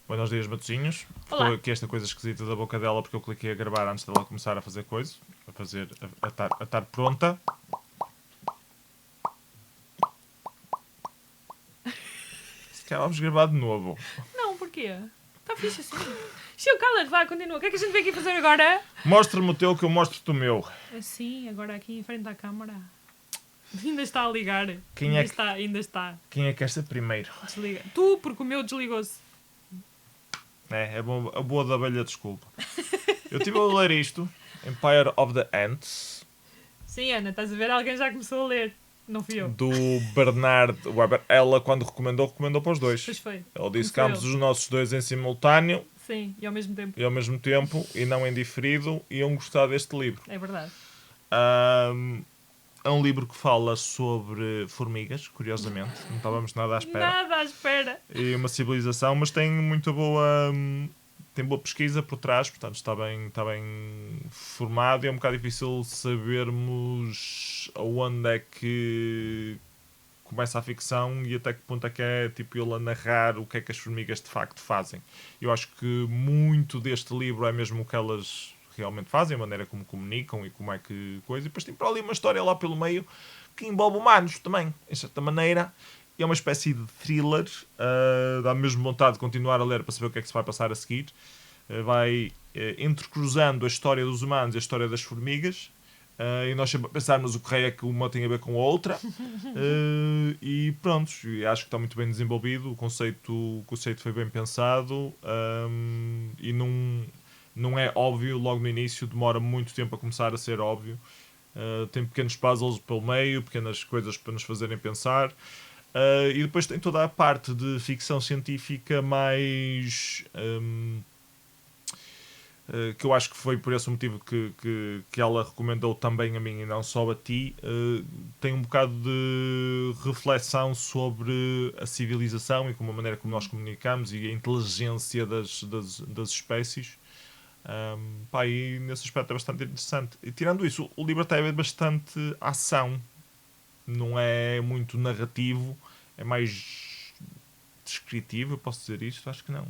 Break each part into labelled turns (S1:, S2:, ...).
S1: Buenos dias, Matosinhos.
S2: Olá.
S1: Ficou aqui esta coisa esquisita da boca dela porque eu cliquei a gravar antes dela começar a fazer coisa. A estar pronta. Se calhar vamos gravar de novo.
S2: Não, porquê? Está fixe assim. Sim, cala-te, vai, continua. O que é que a gente veio aqui fazer agora?
S1: Mostra-me o teu que eu mostro-te o meu.
S2: Assim, agora aqui em frente à câmara. Ainda está a ligar.
S1: Quem é que-
S2: Ainda está.
S1: Quem é que quer ser primeiro?
S2: Desliga. Tu, porque o meu desligou-se.
S1: É bom, a boa da abelha, desculpa. Eu estive a ler isto. Empire of the Ants.
S2: Sim, Ana, estás a ver? Alguém já começou a ler. Não fui eu.
S1: Do Bernard Weber. Ela, quando recomendou para os dois.
S2: Pois foi.
S1: Ela disse que
S2: Começou
S1: ambos
S2: ele.
S1: os nossos dois em simultâneo
S2: Sim, e ao mesmo tempo.
S1: e ao mesmo tempo, e não em diferido, iam gostar deste livro.
S2: É verdade.
S1: É um livro que fala sobre formigas, curiosamente. Não estávamos nada à espera.
S2: Nada à espera.
S1: E uma civilização, mas tem muito boa... Tem boa pesquisa por trás, portanto está bem formado e é um bocado difícil sabermos aonde é que começa a ficção e até que ponto é que é tipo ele a narrar o que é que as formigas de facto fazem. Eu acho que muito deste livro é mesmo o que elas realmente fazem, a maneira como comunicam e como é que coisa. E depois tem para ali uma história lá pelo meio que envolve humanos também, de certa maneira. É uma espécie de thriller, dá mesmo vontade de continuar a ler para saber o que é que se vai passar a seguir. Vai entrecruzando a história dos humanos e a história das formigas. E nós sempre a pensarmos o que é que uma tem a ver com a outra. E pronto, acho que está muito bem desenvolvido. O conceito foi bem pensado. E não é óbvio logo no início, demora muito tempo a começar a ser óbvio. Tem pequenos puzzles pelo meio, pequenas coisas para nos fazerem pensar. E depois tem toda a parte de ficção científica mais... que eu acho que foi por esse motivo que ela recomendou também a mim e não só a ti. Tem um bocado de reflexão sobre a civilização e como a maneira como nós comunicamos e a inteligência das espécies. E nesse aspecto é bastante interessante. E tirando isso, o livro até é bastante ação. Não é muito narrativo, é mais descritivo, eu posso dizer isto? Acho que não.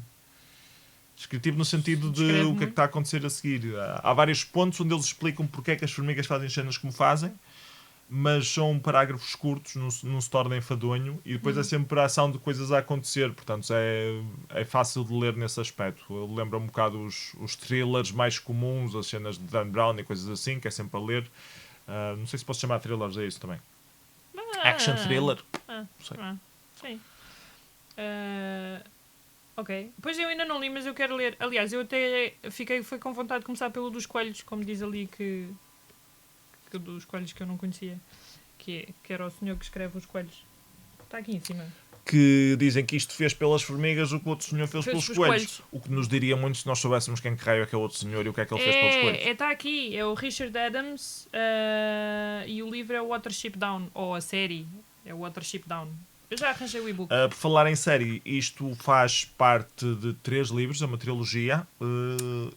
S1: Descritivo no sentido de
S2: Descreve
S1: o que é que
S2: muito.
S1: está a acontecer a seguir. Há vários pontos onde eles explicam porque é que as formigas fazem cenas como fazem, mas são parágrafos curtos, não se torna enfadonho, e depois é sempre a ação de coisas a acontecer, portanto é fácil de ler nesse aspecto. Lembra um bocado os thrillers mais comuns, as cenas de Dan Brown e coisas assim, que é sempre a ler. Não sei se posso chamar thrillers, é isso também. Action thriller? Não sei.
S2: Sim. Ok. Pois eu ainda não li, mas eu quero ler. Aliás, eu até foi com vontade de começar pelo dos coelhos, como diz ali que dos coelhos que eu não conhecia. Que era o senhor que escreve os coelhos. Está aqui em cima.
S1: Que dizem que isto fez pelas formigas o que o outro senhor fez
S2: Fez
S1: pelos
S2: pelos
S1: coelhos.
S2: coelhos.
S1: O que nos diria muito se nós soubéssemos quem que raio é que é o outro senhor e o que é que ele fez pelos coelhos.
S2: Está aqui. É o Richard Adams e o livro é o Watership Down. Ou a série é o Watership Down. Eu já arranjei o e-book.
S1: Por falar em série, isto faz parte de 3 livros, é uma trilogia.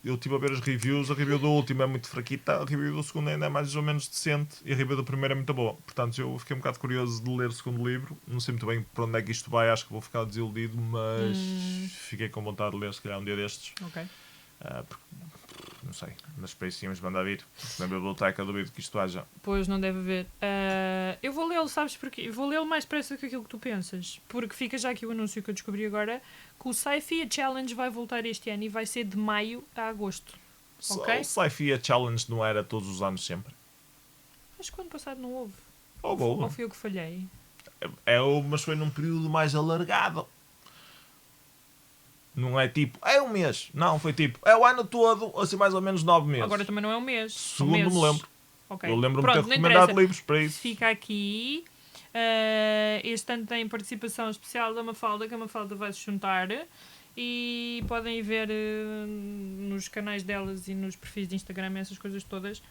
S1: Eu estive a ver as reviews, a review do último é muito fraquita, a review do segundo ainda é mais ou menos decente e a review do primeiro é muito boa. Portanto, eu fiquei um bocado curioso de ler o segundo livro. Não sei muito bem para onde é que isto vai, acho que vou ficar desiludido, mas fiquei com vontade de ler, se calhar um dia destes.
S2: Ok.
S1: Não sei, mas para isso tínhamos de mandar vir. Na biblioteca duvido que isto haja.
S2: Pois, não deve haver. Eu vou lê-lo, sabes porquê? Eu vou lê-lo mais depressa que aquilo que tu pensas. Porque fica já aqui o anúncio que eu descobri agora, que o Sci-Fi Challenge vai voltar este ano e vai ser de maio a agosto. Ok?
S1: O Sci-Fi Challenge não era todos os anos sempre?
S2: Acho que o ano passado não houve.
S1: Boa.
S2: Ou fui eu que falhei?
S1: Mas foi num período mais alargado. Não é tipo, é um mês. Não, foi tipo, é o ano todo, assim mais ou menos 9 meses.
S2: Agora também não é um mês. São
S1: Segundo
S2: meses.
S1: me lembro.
S2: Ok.
S1: Eu lembro-me de
S2: Pronto,
S1: ter
S2: não
S1: recomendado
S2: interessa.
S1: livros para isso.
S2: Fica aqui. Este ano tem participação especial da Mafalda, que a Mafalda vai se juntar. E podem ver nos canais delas e nos perfis de Instagram, essas coisas todas.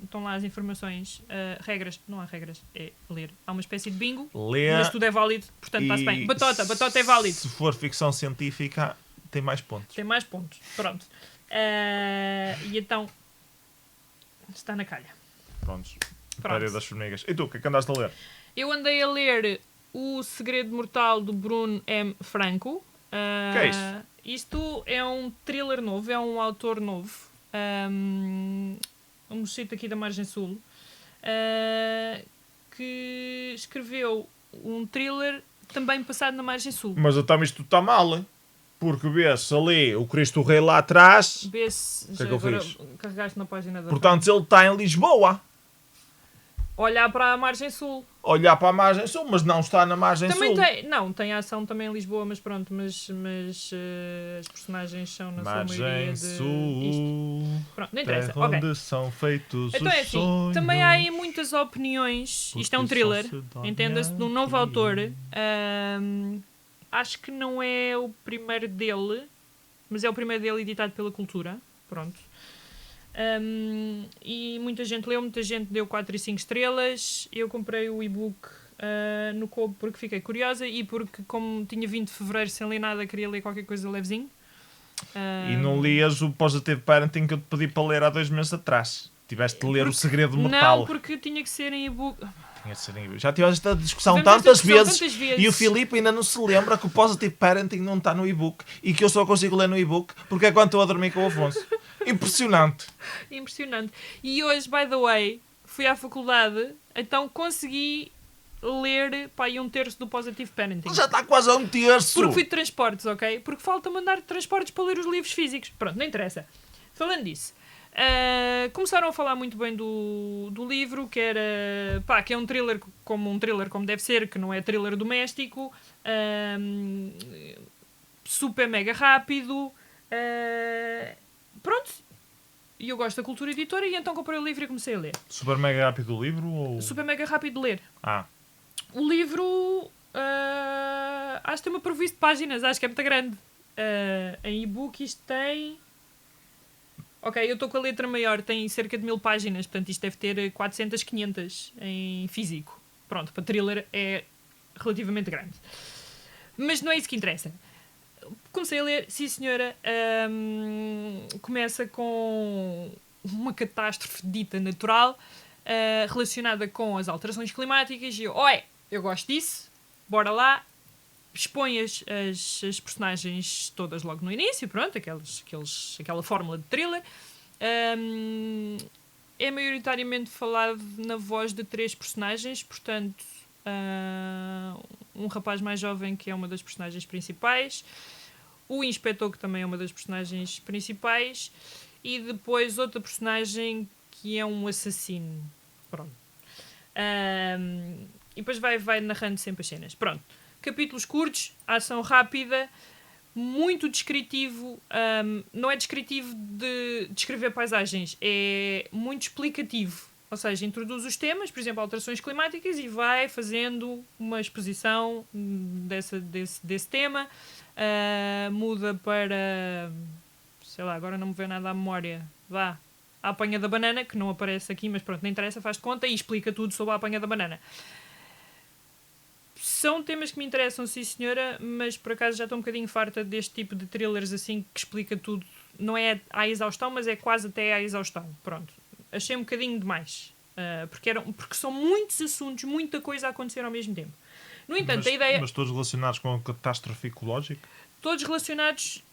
S2: Estão lá as informações. Regras. Não há regras. É ler. Há uma espécie de bingo. Mas tudo é válido. Portanto, está-se bem. Batota é válido.
S1: Se for ficção científica, tem mais pontos.
S2: Tem mais pontos. Pronto. E então... Está na calha.
S1: Prontos.
S2: Pronto.
S1: Império das Formigas. E tu, o que é que andaste a ler?
S2: Eu andei a ler O Segredo Mortal do Bruno M. Franco.
S1: Que é isso?
S2: Isto é um thriller novo, é um autor novo. Um site aqui da Margem Sul. Que escreveu um thriller também passado na Margem Sul.
S1: Mas então isto está mal, hein? Porque vê-se ali o Cristo Rei lá atrás.
S2: Vê-se.
S1: que é que eu
S2: agora
S1: fiz?
S2: carregaste na página da
S1: Portanto, ele está em Lisboa.
S2: olhar para a Margem Sul.
S1: Olhar para a margem sul, mas não está na margem
S2: Também
S1: sul.
S2: tem ação também em Lisboa, mas pronto, mas as personagens são na sua maioria
S1: Margem
S2: de isto.
S1: sul.
S2: Pronto, não interessa.
S1: Terra
S2: Ok.
S1: onde são feitos
S2: Então
S1: os
S2: é assim,
S1: sonhos.
S2: também há aí muitas opiniões. Isto é um
S1: porque
S2: thriller,
S1: só se dorme
S2: entenda-se, de um novo
S1: aqui.
S2: autor. Acho que não é o primeiro dele, mas é o primeiro dele editado pela Cultura. Pronto. E muita gente leu, muita gente deu 4 e 5 estrelas. Eu comprei o e-book no Kobo porque fiquei curiosa e porque, como tinha vindo de fevereiro sem ler nada, queria ler qualquer coisa levezinho.
S1: E não lias o Positive Parenting que eu te pedi para ler há 2 meses atrás. Tiveste de ler o Segredo Mortal.
S2: Não, porque tinha que ser em e-book.
S1: Já tivemos esta discussão
S2: Tivemos
S1: tantas
S2: esta discussão
S1: vezes.
S2: tantas vezes.
S1: E o Filipe ainda não se lembra que o Positive Parenting não está no e-book e que eu só consigo ler no e-book porque é quando estou a dormir com o Afonso. Impressionante.
S2: Impressionante. E hoje, by the way, fui à faculdade, então consegui ler pá, aí 1/3 do Positive Parenting.
S1: Já está quase a 1/3.
S2: Porque fui de transportes, ok? Porque falta mandar de transportes para ler os livros físicos. Pronto, não interessa. Falando disso, começaram a falar muito bem do livro, que era pá, que é um thriller como deve ser, que não é thriller doméstico, super mega rápido. Pronto. E eu gosto da Cultura Editora e então comprei o livro e comecei a ler.
S1: Super mega rápido o livro? Ou...
S2: Super mega rápido de ler. O livro acho que tem uma previsão de páginas, acho que é muito grande. Em e-book isto tem... Ok, eu estou com a letra maior, tem cerca de 1000 páginas, portanto isto deve ter 400, 500 em físico. Pronto, para thriller é relativamente grande. Mas não é isso que interessa. Comecei a ler, sim senhora, começa com uma catástrofe dita natural relacionada com as alterações climáticas e eu gosto disso, bora lá, expõe as personagens todas logo no início, pronto, aquela fórmula de thriller. É maioritariamente falado na voz de 3 personagens, portanto, um rapaz mais jovem que é uma das personagens principais, o inspetor que também é uma das personagens principais e depois outra personagem que é um assassino. Pronto. E depois vai narrando sempre as cenas. Pronto. Capítulos curtos, ação rápida, muito descritivo. Não é descritivo de descrever paisagens, é muito explicativo. Ou seja, introduz os temas, por exemplo, alterações climáticas, e vai fazendo uma exposição desse tema. Muda para... sei lá, agora não me vem nada à memória. Vá. A apanha da banana, que não aparece aqui, mas pronto, não interessa, faz de conta e explica tudo sobre a apanha da banana. São temas que me interessam, sim senhora, mas por acaso já estou um bocadinho farta deste tipo de thrillers assim que explica tudo. Não é à exaustão, mas é quase até à exaustão. Pronto. Achei um bocadinho demais. Porque são muitos assuntos, muita coisa a acontecer ao mesmo tempo. No entanto, a ideia...
S1: Mas todos relacionados com a catástrofe ecológica?
S2: Todos relacionados...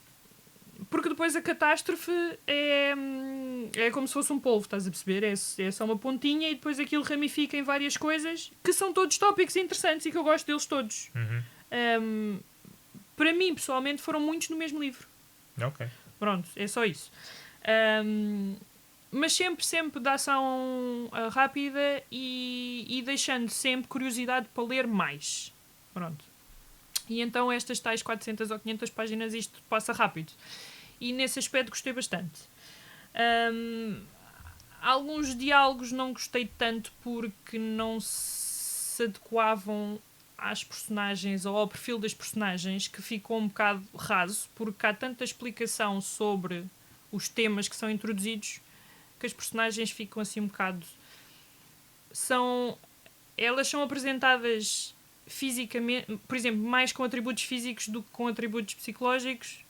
S2: Porque depois a catástrofe é como se fosse um polvo, estás a perceber? É só uma pontinha e depois aquilo ramifica em várias coisas que são todos tópicos interessantes e que eu gosto deles todos. Para mim, pessoalmente, foram muitos no mesmo livro.
S1: Ok.
S2: Pronto, é só isso. Mas sempre de ação rápida e deixando sempre curiosidade para ler mais. Pronto. E então estas tais 400 ou 500 páginas isto passa rápido. E nesse aspecto gostei bastante. Alguns diálogos não gostei tanto porque não se adequavam às personagens ou ao perfil das personagens, que ficou um bocado raso, porque há tanta explicação sobre os temas que são introduzidos que as personagens ficam assim um bocado... Elas são apresentadas fisicamente, por exemplo, mais com atributos físicos do que com atributos psicológicos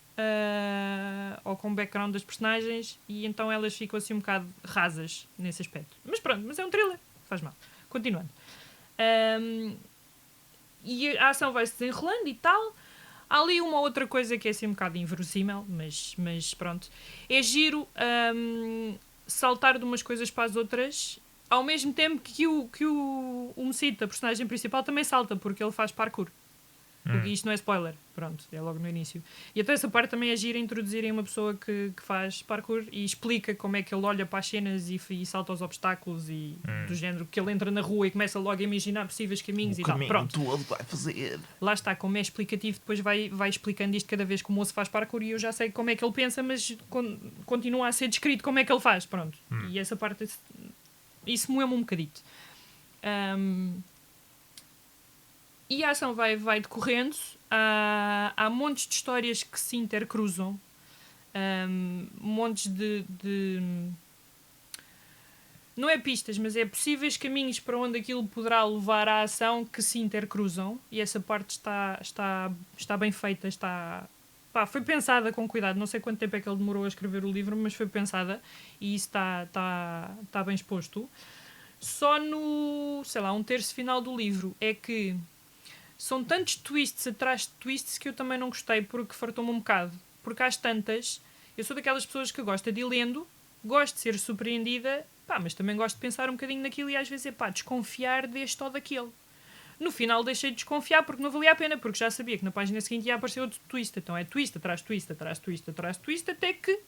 S2: ou com o background das personagens, e então elas ficam assim um bocado rasas nesse aspecto. Mas pronto, mas é um thriller, faz mal. Continuando. E a ação vai-se desenrolando e tal. Há ali uma outra coisa que é assim um bocado inverossímil, mas pronto. É giro saltar de umas coisas para as outras, ao mesmo tempo que o Mocito, a personagem principal, também salta, porque ele faz parkour. Porque isto não é spoiler, pronto, é logo no início. E até essa parte também é gira introduzirem uma pessoa que faz parkour e explica como é que ele olha para as cenas e salta aos obstáculos e do género, que ele entra na rua e começa logo a imaginar possíveis caminhos e tal. Pronto.
S1: Todo vai fazer.
S2: Lá está, como é explicativo, depois vai explicando isto cada vez que o moço faz parkour e eu já sei como é que ele pensa, mas continua a ser descrito como é que ele faz, pronto. E essa parte, isso moeu-me um bocadito. E a ação vai decorrendo. Há montes de histórias que se intercruzam. Montes de... Não é pistas, mas é possíveis caminhos para onde aquilo poderá levar à ação que se intercruzam. E essa parte está bem feita. Foi pensada com cuidado. Não sei quanto tempo é que ele demorou a escrever o livro, mas foi pensada. E isso está bem exposto. Só no, sei lá, um terço final do livro é que são tantos twists atrás de twists que eu também não gostei, porque fartou-me um bocado. Porque às tantas, eu sou daquelas pessoas que gosta de ir lendo, gosto de ser surpreendida, mas também gosto de pensar um bocadinho naquilo e às vezes desconfiar deste ou daquele. No final deixei de desconfiar porque não valia a pena, porque já sabia que na página seguinte ia aparecer outro twist. Então é twist atrás de twist, atrás de twist, atrás de twist, até que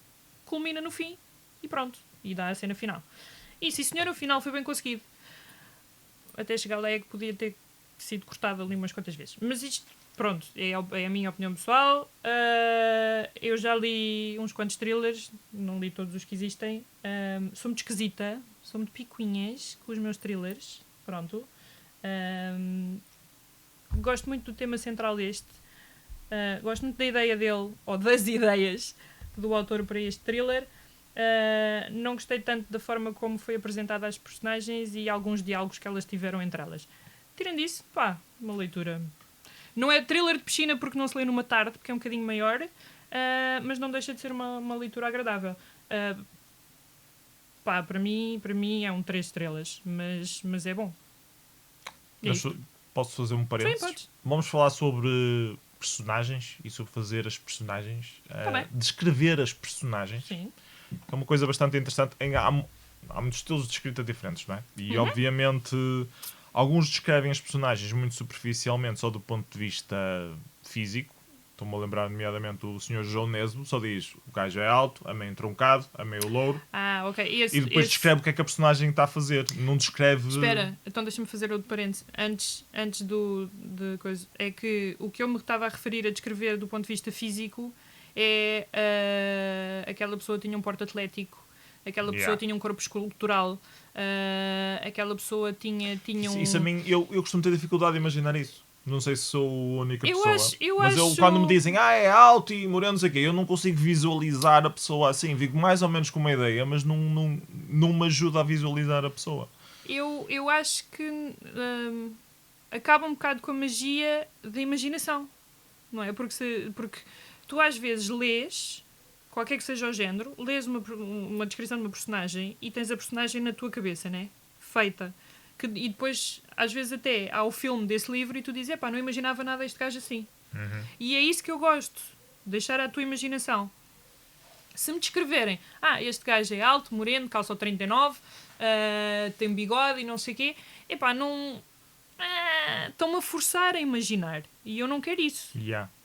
S2: culmina no fim e pronto. E dá a cena final. E sim senhor, o final foi bem conseguido. Até chegar lá é que podia ter sido cortado ali umas quantas vezes. Mas isto, pronto, é a minha opinião pessoal. Eu já li uns quantos thrillers, não li todos os que existem. Sou muito esquisita, sou muito picuinhas com os meus thrillers. Pronto. Gosto muito do tema central deste. Gosto muito da ideia dele, ou das ideias do autor para este thriller. Não gostei tanto da forma como foi apresentada às personagens e alguns diálogos que elas tiveram entre elas. Tirando isso, uma leitura. Não é thriller de piscina porque não se lê numa tarde, porque é um bocadinho maior, mas não deixa de ser uma leitura agradável. Para mim é um 3 estrelas, mas é bom.
S1: Mas posso fazer um parênteses?
S2: Sim, podes.
S1: Vamos falar sobre personagens e sobre fazer as personagens, descrever as personagens.
S2: Sim.
S1: Que é uma coisa bastante interessante. Há muitos estilos de escrita diferentes, não é? E obviamente alguns descrevem as personagens muito superficialmente, só do ponto de vista físico. Estou-me a lembrar, nomeadamente, o Sr. João Nesbo, só diz o gajo é alto, é meio entroncado, é meio louro.
S2: Ok.
S1: E depois descreve o que é que a personagem está a fazer. Não descreve...
S2: Espera, então deixa-me fazer outro parênteses. Antes de coisa. É que o que eu me estava a referir a descrever do ponto de vista físico é aquela pessoa tinha um porte atlético, aquela pessoa tinha um corpo escultural, aquela pessoa tinha
S1: Isso a mim, eu costumo ter dificuldade em imaginar isso. Não sei se sou a única pessoa.
S2: Mas
S1: quando me dizem é alto e moreno, não sei o quê, eu não consigo visualizar a pessoa assim. Fico mais ou menos com uma ideia, mas não me ajuda a visualizar a pessoa.
S2: Eu acho que acaba um bocado com a magia da imaginação, não é? Porque tu às vezes lês, qualquer que seja o género, lês uma descrição de uma personagem e tens a personagem na tua cabeça, né? Feita. E depois, às vezes até há o filme desse livro e tu dizes, não imaginava nada este gajo assim. E é isso que eu gosto, deixar à tua imaginação. Se me descreverem, este gajo é alto, moreno, calça o 39, tem bigode e não sei o quê, não... estão-me a forçar a imaginar. E eu não quero isso.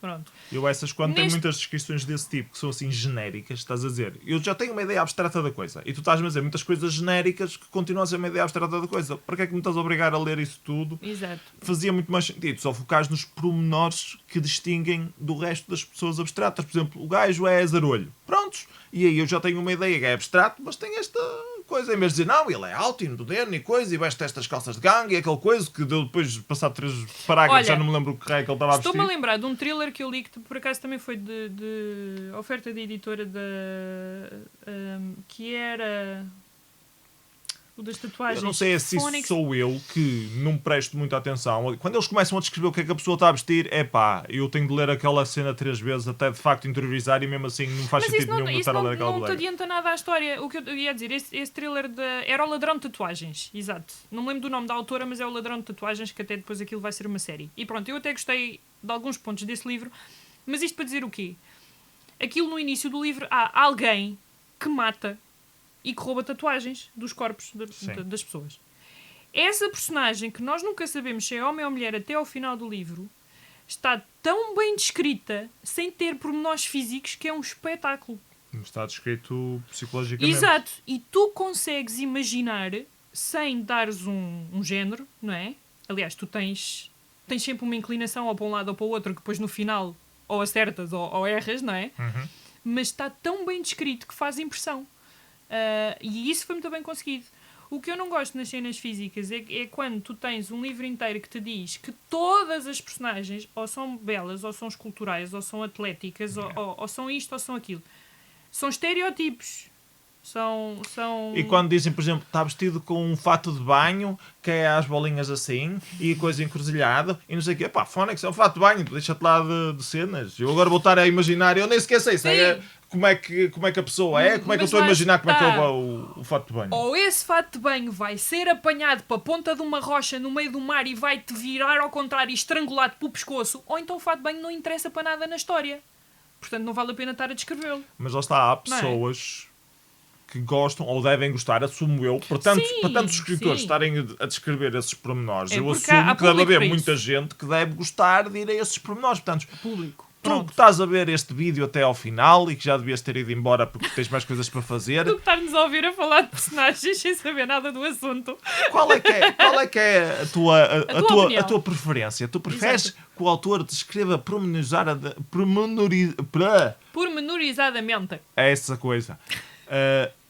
S2: Pronto.
S1: Eu quando tenho muitas descrições desse tipo que são assim genéricas, estás a dizer, eu já tenho uma ideia abstrata da coisa e tu estás-me a dizer muitas coisas genéricas que continuam a ser uma ideia abstrata da coisa. Para que é que me estás a obrigar a ler isso tudo?
S2: Exato.
S1: Fazia muito mais sentido só focares nos pormenores que distinguem do resto das pessoas abstratas. Por exemplo, o gajo é zarolho. Prontos. E aí eu já tenho uma ideia que é abstrato, mas tem esta coisa. Em vez de dizer, não, ele é alto e moderno e coisa, e veste estas calças de gangue e aquela coisa que deu depois de passar 3 parágrafos, já não me lembro o que raio que ele estava a vestir.
S2: Estou-me a lembrar de um thriller que eu li que por acaso também foi de oferta de editora que era o das tatuagens.
S1: Eu não sei se isso sou eu que não presto muita atenção. Quando eles começam a descrever o que é que a pessoa está a vestir, eu tenho de ler aquela cena 3 vezes até de facto interiorizar e mesmo assim não faz sentido nenhum estar a ler aquela
S2: não te adianta nada à história. O que eu ia dizer, esse thriller era o Ladrão de Tatuagens, exato. Não me lembro do nome da autora, mas é o Ladrão de Tatuagens, que até depois aquilo vai ser uma série. E pronto, eu até gostei de alguns pontos desse livro, Mas isto para dizer o quê? Aquilo no início do livro, há alguém que mata e que rouba tatuagens dos corpos das pessoas. Essa personagem, que nós nunca sabemos se é homem ou mulher até ao final do livro, está tão bem descrita, sem ter pormenores físicos, que é um espetáculo.
S1: Está descrito psicologicamente.
S2: Exato. E tu consegues imaginar, sem dares um género, não é? Aliás, tu tens sempre uma inclinação ou para um lado ou para o outro, que depois no final ou acertas ou erras, não é?
S1: Uhum.
S2: Mas está tão bem descrito que faz impressão. E isso foi muito bem conseguido. O que eu não gosto nas cenas físicas é quando tu tens um livro inteiro que te diz que todas as personagens ou são belas, ou são esculturais, ou são atléticas, ou são isto, ou são aquilo. São estereótipos. São...
S1: E quando dizem, por exemplo, está vestido com um fato de banho, que é às bolinhas assim, e coisa encruzilhada, e não sei o quê. Pá, Fónix, é um fato de banho, deixa-te lá de cenas. Eu agora vou estar a imaginar, eu nem sequer sei como é que a pessoa é, como é que eu estou a imaginar como é que é o fato de banho.
S2: Ou esse fato de banho vai ser apanhado para a ponta de uma rocha no meio do mar e vai-te virar ao contrário e estrangular-te pelo pescoço, ou então o fato de banho não interessa para nada na história. Portanto, não vale a pena estar a descrevê-lo.
S1: Mas lá está, há pessoas que gostam ou devem gostar, assumo eu, para tantos escritores estarem a descrever esses pormenores, eu assumo que deve haver muita gente que deve gostar de ir a esses pormenores. Portanto,
S2: público.
S1: Tu que estás a ver este vídeo até ao final e que já devias ter ido embora porque tens mais coisas para fazer.
S2: Tu que estás-nos a ouvir a falar de personagens sem saber nada do assunto.
S1: Qual é que é a tua preferência? Tu preferes que o autor descreva
S2: pormenorizadamente
S1: essa coisa?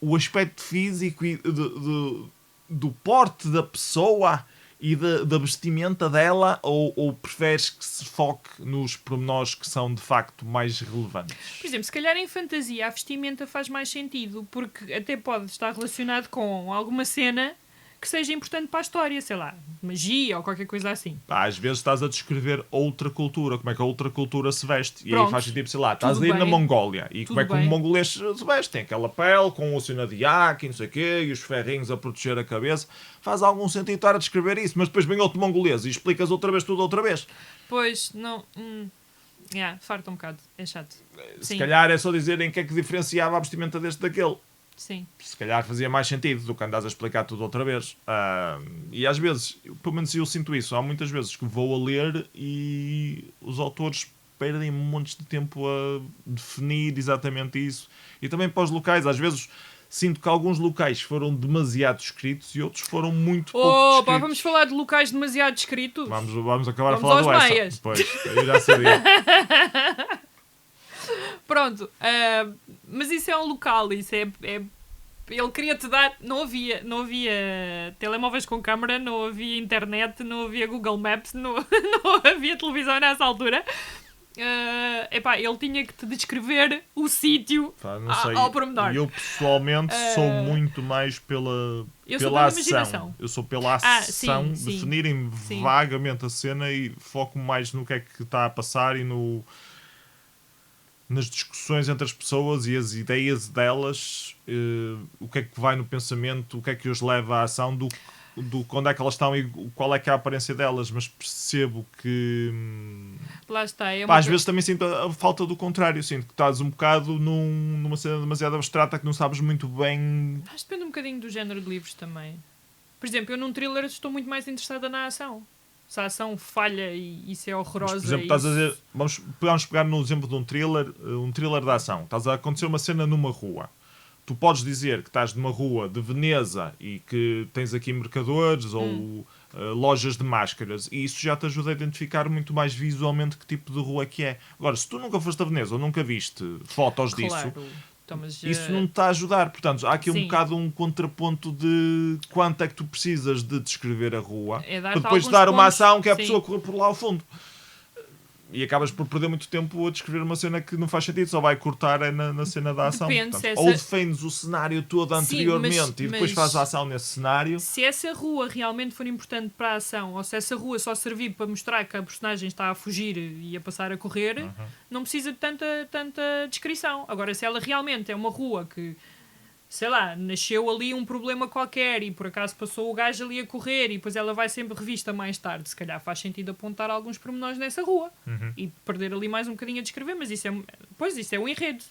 S1: O aspecto físico e do porte da pessoa e da vestimenta dela, ou preferes que se foque nos pormenores que são de facto mais relevantes?
S2: Por exemplo, se calhar em fantasia a vestimenta faz mais sentido, porque até pode estar relacionado com alguma cena que seja importante para a história, sei lá, magia ou qualquer coisa assim.
S1: Às vezes estás a descrever outra cultura, como é que a outra cultura se veste.
S2: Pronto.
S1: E aí faz sentido, sei lá, estás a ir na Mongólia e como é que um mongolês se veste. Tem aquela pele com o osso de iaque e não sei o quê, e os ferrinhos a proteger a cabeça. Faz algum sentido estar a descrever isso, mas depois vem outro mongolês e explicas outra vez tudo outra vez.
S2: Pois, não... farta um bocado, é chato.
S1: Se calhar é só dizer em que é que diferenciava a vestimenta deste daquele.
S2: Sim.
S1: Se calhar fazia mais sentido do que andares a explicar tudo outra vez. E às vezes, pelo menos eu sinto isso, há muitas vezes que vou a ler e os autores perdem montes de tempo a definir exatamente isso. E também para os locais, às vezes sinto que alguns locais foram demasiado descritos e outros foram muito pouco descritos.
S2: Vamos falar de locais demasiado descritos?
S1: Vamos acabar a falar do essa. Pois, eu já sabia.
S2: Pronto, mas isso é um local, isso é ele queria te dar, não havia telemóveis com câmara, não havia internet, não havia Google Maps, não havia televisão nessa altura. Ele tinha que te descrever o sítio ao pormenor.
S1: Eu pessoalmente sou muito mais pela ação. Eu sou pela ação, definirem vagamente a cena e foco mais no que é que está a passar e nas discussões entre as pessoas e as ideias delas, o que é que vai no pensamento, o que é que os leva à ação, do onde é que elas estão e qual é que é a aparência delas, mas percebo que...
S2: Lá está.
S1: Às vezes também sinto a falta do contrário, sinto que estás um bocado numa cena demasiado abstrata que não sabes muito bem...
S2: Mas depende um bocadinho do género de livros também. Por exemplo, eu num thriller estou muito mais interessada na ação. Se a ação falha e isso é horrorosa...
S1: Mas, por exemplo, estás a dizer... Vamos pegar no exemplo de um thriller de ação. Estás a acontecer uma cena numa rua. Tu podes dizer que estás numa rua de Veneza e que tens aqui mercadores ou lojas de máscaras, e isso já te ajuda a identificar muito mais visualmente que tipo de rua que é. Agora, se tu nunca foste a Veneza ou nunca viste fotos disso, isso não te está a ajudar. Portanto, há aqui um bocado um contraponto de quanto é que tu precisas de descrever a rua para depois dar uma ação que é a pessoa correr por lá ao fundo. E acabas por perder muito tempo a descrever uma cena que não faz sentido, só vai cortar na cena da ação. Portanto, ou defendes o cenário todo anteriormente e depois fazes a ação nesse cenário.
S2: Se essa rua realmente for importante para a ação, ou se essa rua só servir para mostrar que a personagem está a fugir e a passar a correr, não precisa de tanta descrição. Agora, se ela realmente é uma rua que sei lá, nasceu ali um problema qualquer e por acaso passou o gajo ali a correr e depois ela vai sempre revista mais tarde. Se calhar faz sentido apontar alguns pormenores nessa rua e perder ali mais um bocadinho a descrever, mas isso é um enredo.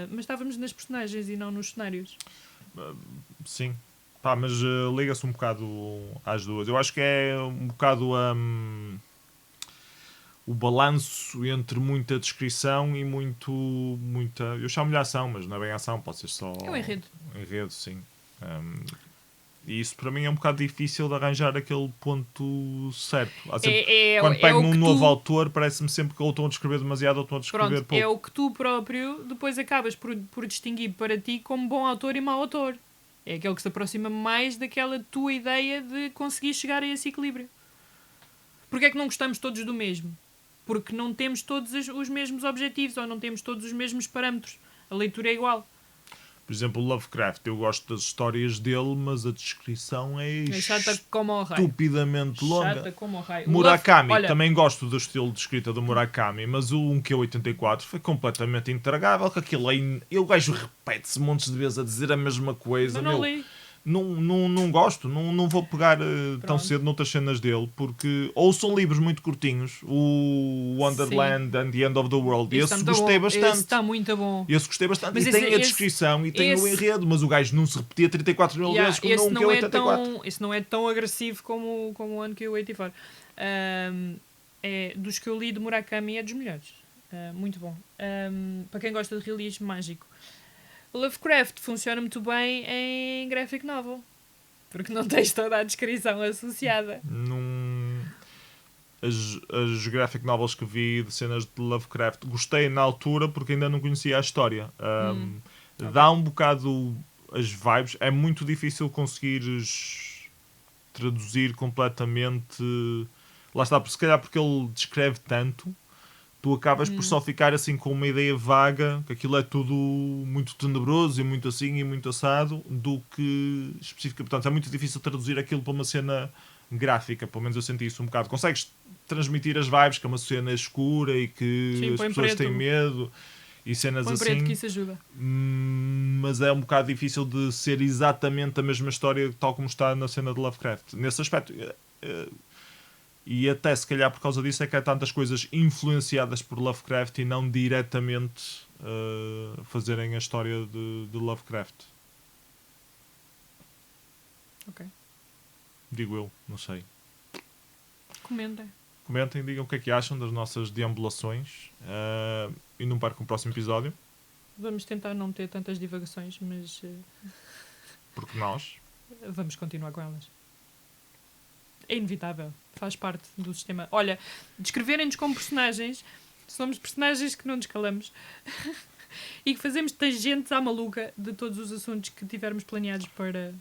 S2: Mas estávamos nas personagens e não nos cenários.
S1: Sim. Pá, mas liga-se um bocado às duas. Eu acho que é um bocado o balanço entre muita descrição e muita... Eu chamo-lhe ação, mas não é bem ação, pode ser só...
S2: É um enredo.
S1: Enredo, sim. E isso para mim é um bocado difícil de arranjar aquele ponto certo. Quando pego num novo autor, parece-me sempre que ou estão a descrever demasiado ou estão a descrever pouco.
S2: É o que tu próprio depois acabas por distinguir para ti como bom autor e mau autor. É aquele que se aproxima mais daquela tua ideia de conseguir chegar a esse equilíbrio. Porquê é que não gostamos todos do mesmo? Porque não temos todos os mesmos objetivos ou não temos todos os mesmos parâmetros. A leitura é igual.
S1: Por exemplo, Lovecraft, eu gosto das histórias dele, mas a descrição é
S2: chata como ao raio.
S1: Estupidamente longa.
S2: Chata como ao raio.
S1: Murakami, olha, gosto do estilo de escrita do Murakami, mas o 1Q84 foi completamente intragável, que aquilo aí, o gajo repete-se montes de vezes a dizer a mesma coisa.
S2: Mas não li.
S1: Não gosto, não vou pegar tão cedo noutras cenas dele, porque ou são livros muito curtinhos, o Wonderland Sim. and the End of the World, esse gostei bastante. Esse
S2: está muito bom.
S1: Esse gostei bastante. Mas e tem a descrição e tem o enredo, mas o gajo não se repetia 34 mil vezes como no 1Q84.
S2: Esse não é tão agressivo como o 1Q84. Dos que eu li de Murakami é dos melhores. Muito bom. Para quem gosta de realismo mágico. Lovecraft funciona muito bem em graphic novel. Porque não tens toda a descrição associada.
S1: As graphic novels que vi de cenas de Lovecraft gostei na altura porque ainda não conhecia a história. Dá um bocado as vibes. É muito difícil conseguires traduzir completamente. Lá está, se calhar porque ele descreve tanto. Tu acabas por só ficar assim com uma ideia vaga, que aquilo é tudo muito tenebroso e muito assim e muito assado, do que específico. Portanto, é muito difícil traduzir aquilo para uma cena gráfica. Pelo menos eu senti isso um bocado. Consegues transmitir as vibes, que é uma cena escura e que Sim, as pessoas têm medo e cenas
S2: põe
S1: assim.
S2: Preto que isso ajuda.
S1: Mas é um bocado difícil de ser exatamente a mesma história tal como está na cena de Lovecraft. Nesse aspecto... E até se calhar por causa disso é que há tantas coisas influenciadas por Lovecraft e não diretamente fazerem a história de Lovecraft.
S2: Ok.
S1: Digo eu, não sei.
S2: Comentem,
S1: digam o que é que acham das nossas deambulações e não percam o próximo episódio.
S2: Vamos tentar não ter tantas divagações, mas...
S1: Porque nós...
S2: Vamos continuar com elas. É inevitável. Faz parte do sistema. Olha, descreverem-nos como personagens, somos personagens que não nos calamos e que fazemos tangentes à maluca de todos os assuntos que tivermos planeados para...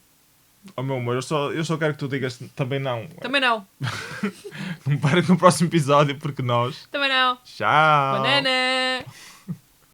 S1: Oh meu amor, eu só quero que tu digas também não.
S2: Também não.
S1: Não parem no próximo episódio porque nós...
S2: Também não.
S1: Tchau.
S2: Banana.